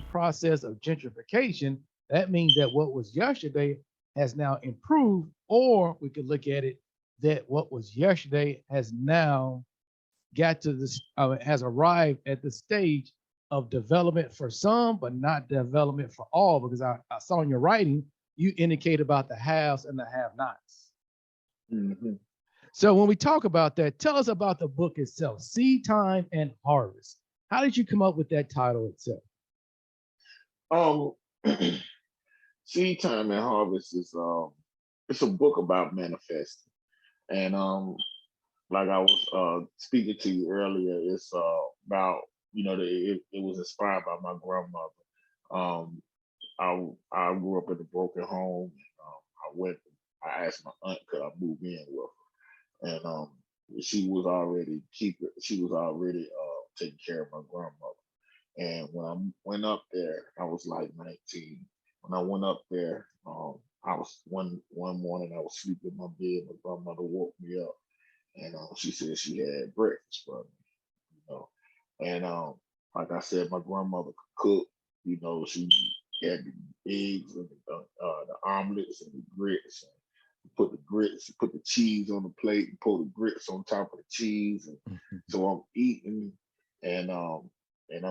the process of gentrification, that means that what was yesterday has now improved, or we could look at it that what was yesterday has now got to this, has arrived at the stage of development for some, but not development for all, because I saw in your writing, you indicate about the haves and the have-nots. Mm-hmm. So when we talk about that, tell us about the book itself, Seed Time and Harvest. How did you come up with that title itself? Um, Seed Time and Harvest is it's a book about manifesting, and like I was speaking to you earlier, it's about it was inspired by my grandmother. Um, I grew up in a broken home. I asked my aunt could I move in with her, and she was already taking care of my grandmother. And when I went up there, I was like 19. When I went up there, I was one morning I was sleeping in my bed. My grandmother woke me up, and she said she had breakfast for me, you know. And like I said, my grandmother could cook. She had the eggs and the omelets and the grits. And put the cheese on the plate, and put the grits on top of the cheese, and so I'm eating, and I'm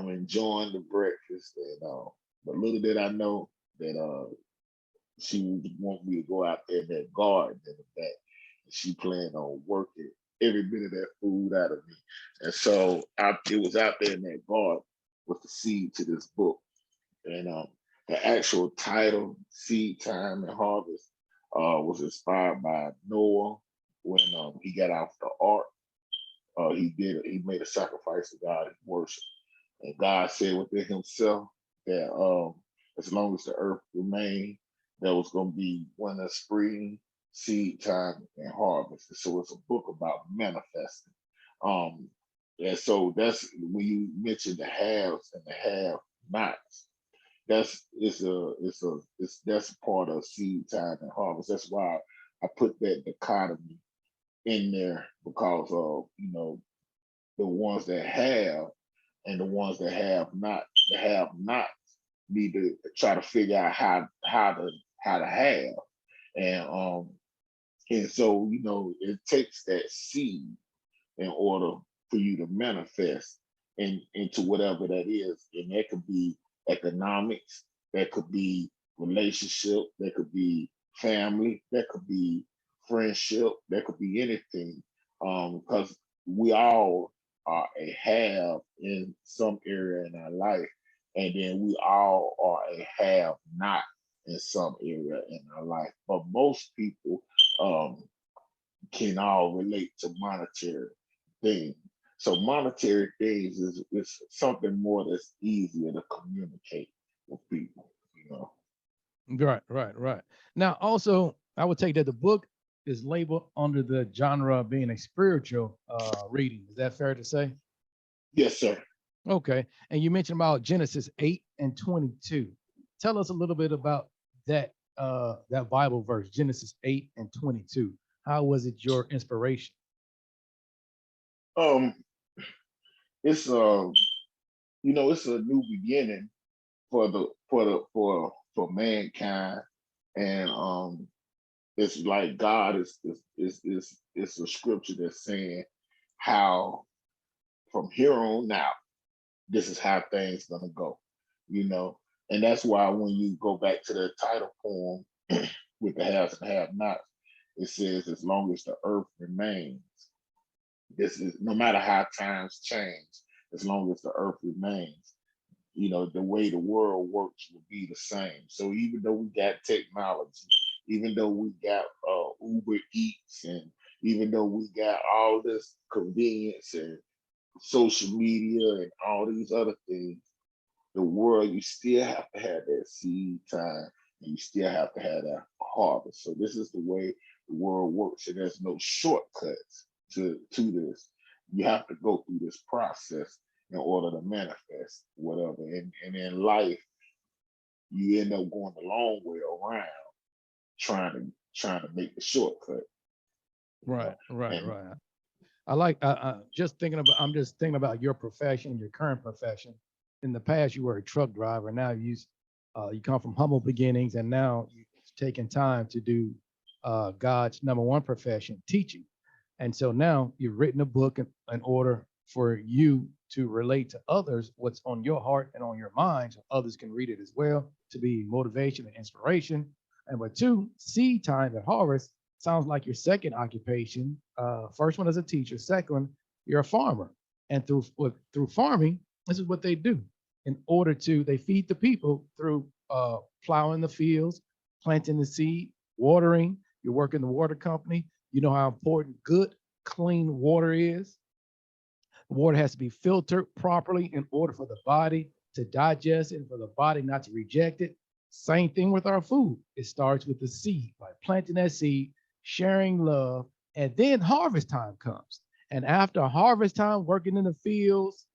enjoying the breakfast. And but little did I know that she would want me to go out there in that garden in the back, and she planned on working every bit of that food out of me. And so it was out there in that garden with the seed to this book. And the actual title, Seed Time and Harvest, was inspired by Noah when he got off the ark. He made a sacrifice to God in worship. And God said within himself that as long as the earth remained, there was going to be winter, spring, seed time, and harvest. And so it's a book about manifesting. Um, and so that's when you mentioned the haves and the have-nots. That's part of seed time and harvest. That's why I put that dichotomy in there, because of the ones that have and the ones that have not. The have not need to try to figure out how to have, and so it takes that seed in order for you to manifest into whatever that is. And that could be economics, that could be relationship, that could be family, that could be friendship, that could be anything. Because we all are a have in some area in our life, and then we all are a have not in some area in our life. But most people um, can all relate to monetary things. So monetary things is something more that's easier to communicate with people. Right. Now, also, I would take that the book is labeled under the genre of being a spiritual reading. Is that fair to say? Yes, sir. Okay. And you mentioned about Genesis 8 and 22. Tell us a little bit about that Bible verse, Genesis 8 and 22. How was it your inspiration? Um, it's it's a new beginning for mankind, and it's like God is a scripture that's saying how from here on out, this is how things gonna go, you know. And that's why when you go back to the title poem with the haves and have nots, it says as long as the earth remains, this is no matter how times change, as long as the earth remains, the way the world works will be the same. So even though we got technology, even though we got Uber Eats, and even though we got all this convenience and social media and all these other things, the world, you still have to have that seed time, and you still have to have that harvest. So this is the way the world works, and there's no shortcuts to this. You have to go through this process in order to manifest whatever. And in life, you end up going the long way around trying to make the shortcut. You know? And Right. I like just thinking about. I'm just thinking about your profession, your current profession. in the past you were a truck driver. Now you come from humble beginnings, and now you've taken time to do God's number one profession, teaching. And so now you've written a book in order for you to relate to others what's on your heart and on your mind, so others can read it as well to be motivation and inspiration. And but two, seed time at harvest sounds like your second occupation. First one as a teacher, second one, you're a farmer. And through farming, this is what they do. In order to, they feed the people through plowing the fields, planting the seed, watering. You work in the water company. You know how important good, clean water is. The water has to be filtered properly in order for the body to digest it and for the body not to reject it. Same thing with our food. It starts with the seed, by planting that seed, sharing love, and then harvest time comes. And after harvest time, working in the fields,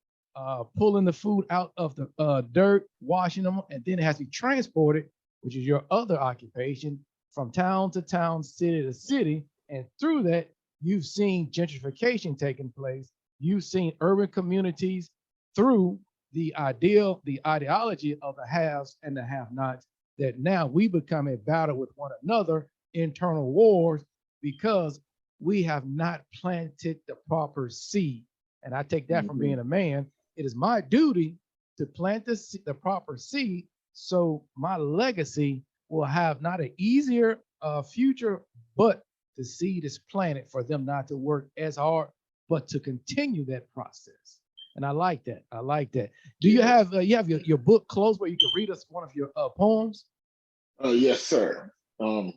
pulling the food out of the dirt, washing them, and then it has to be transported, which is your other occupation, from town to town, city to city. And through that, you've seen gentrification taking place. You've seen urban communities through the ideology of the haves and the have-nots, that now we become a battle with one another, internal wars, because we have not planted the proper seed. And I take that from being a man. It is my duty to plant the proper seed so my legacy will have not an easier future, but the seed is planted for them not to work as hard, but to continue that process. And I like that. I like that. Do you have your book closed where you can read us one of your poems? Yes, sir. Um,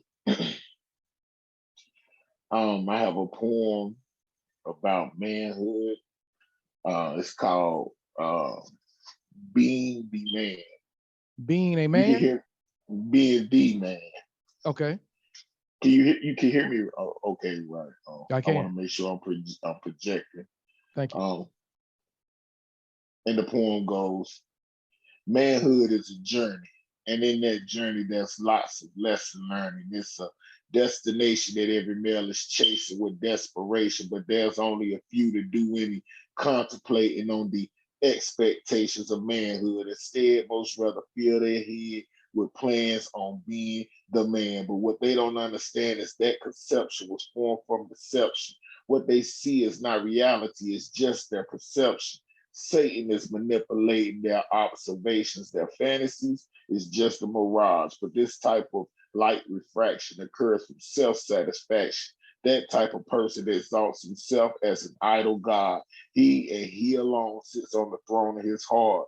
I have a poem about manhood. It's called "Being the Man." Being a You can man? hear being the man. Okay, Can you hear? You can hear me? Oh, okay, right. I I want can. to make sure I'm projecting. Thank you. Um, and the poem goes: Manhood is a journey, and in that journey, there's lots of lesson learning. It's a destination that every male is chasing with desperation, but there's only a few to do any contemplating on the expectations of manhood. Instead, most rather fill their head with plans on being the man. But what they don't understand is that conception was formed from deception. What they see is not reality, it's just their perception. Satan is manipulating their observations, their fantasies is just a mirage. But this type of light refraction occurs from self satisfaction. That type of person that exalts himself as an idol God. He and he alone sits on the throne of his heart.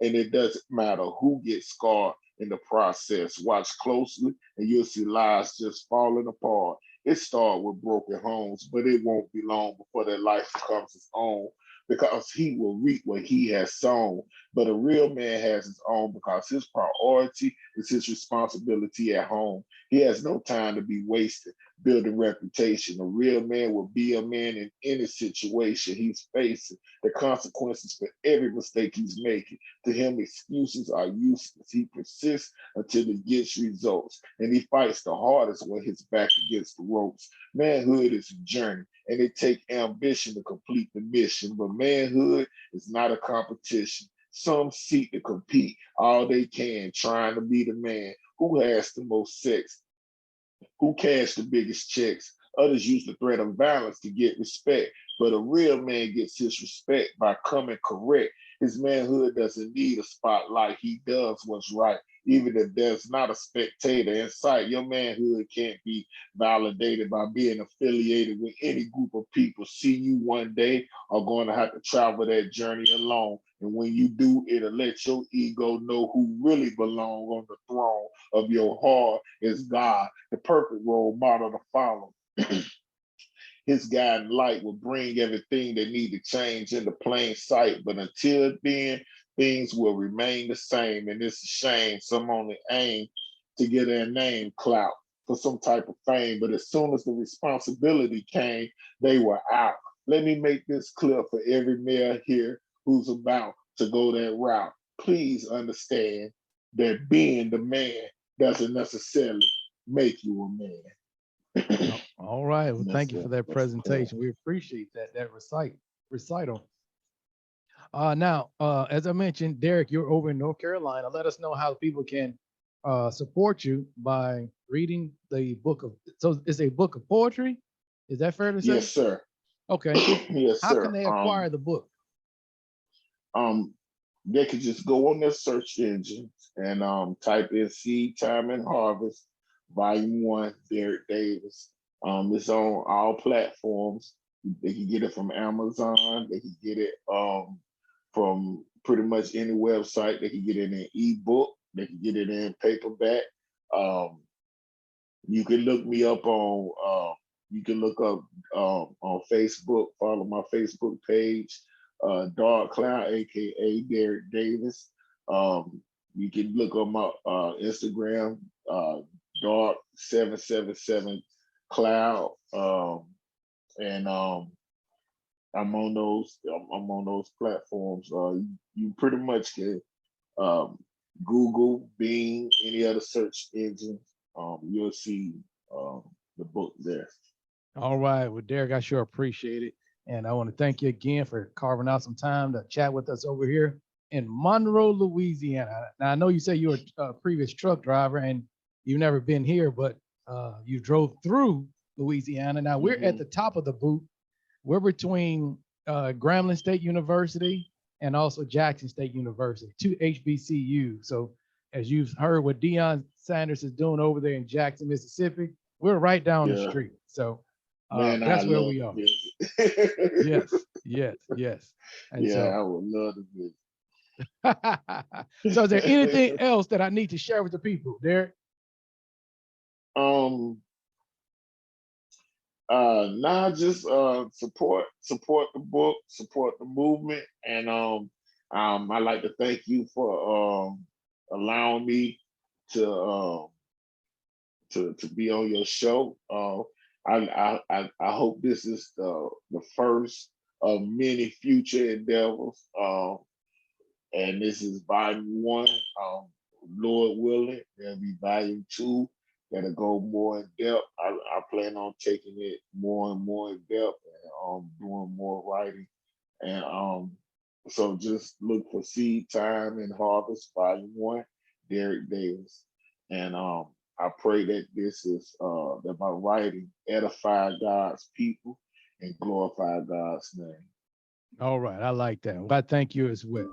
And it doesn't matter who gets scarred in the process. Watch closely and you'll see lives just falling apart. It started with broken homes, but it won't be long before their life becomes its own because he will reap what he has sown. But a real man has his own because his priority is his responsibility at home. He has no time to be wasted building reputation. A real man will be a man in any situation he's facing. The consequences for every mistake he's making. To him, excuses are useless. He persists until he gets results. And he fights the hardest when his back against the ropes. Manhood is a journey, and it takes ambition to complete the mission. But manhood is not a competition. Some seek to compete all they can, trying to be the man who has the most sex, who cashed the biggest checks. Others use the threat of violence to get respect, but a real man gets his respect by coming correct. His manhood doesn't need a spotlight. He does what's right, even if there's not a spectator in sight. Your manhood can't be validated by being affiliated with any group of people. See you one day are going to have to travel that journey alone. And when you do, it'll let your ego know who really belong on the throne of your heart is God, the perfect role model to follow. His guiding light will bring everything that need to change into plain sight. But until then, things will remain the same. And it's a shame some only aim to get their name clout for some type of fame. But as soon as the responsibility came, they were out. Let me make this clear for every male here who's about to go that route. Please understand that being the man doesn't necessarily make you a man. All right. Well, And thank you for that that's the point. presentation. We appreciate that recital. Now, as I mentioned, Derrick, you're over in North Carolina. Let us know how people can support you by reading the book of. So it's a book of poetry. Is that fair to say? Yes, sir. Okay. Yes, How can sir. they acquire the book? Um, they could just go on their search engine and type in Seed Time and Harvest, Volume 1, Derrick Davis. It's on all platforms. They can get it from Amazon. They can get it from pretty much any website. They can get it in ebook. They can get it in paperback. Um, you can look me up on. You can look up on Facebook. Follow my Facebook page, Dark Cloud, aka Derrick Davis. Um, you can look up my Instagram, Dark777 Cloud, and I'm on those. I'm on those platforms. You pretty much can um, Google, Bing, any other search engine. You'll see the book there. All right. Well, Derrick, I sure appreciate it. And I want to thank you again for carving out some time to chat with us over here in Monroe, Louisiana. Now, I know you say you're a previous truck driver and you've never been here, but you drove through Louisiana. Now, we're at the top of the boot. We're between Grambling State University and also Jackson State University, two HBCUs. So as you've heard what Deion Sanders is doing over there in Jackson, Mississippi, we're right down the Yeah, street. So man, I that's where love we to are. visit. Yes, yes, yes. And Yeah, so, I would love to visit. so is there anything else that I need to share with the people, Derrick? um, nah, just support the book, support the movement, and I like to thank you for allowing me to to be on your show. I hope this is the first of many future endeavors. And this is volume 1. Lord willing, there'll be volume 2 that'll go more in depth. I plan on taking it more and more in depth and doing more writing. And so just look for Seed Time and Harvest Volume 1, Derrick Davis. And I pray that this is that my writing edify God's people and glorify God's name. All right, I like that. Well, I thank you as well.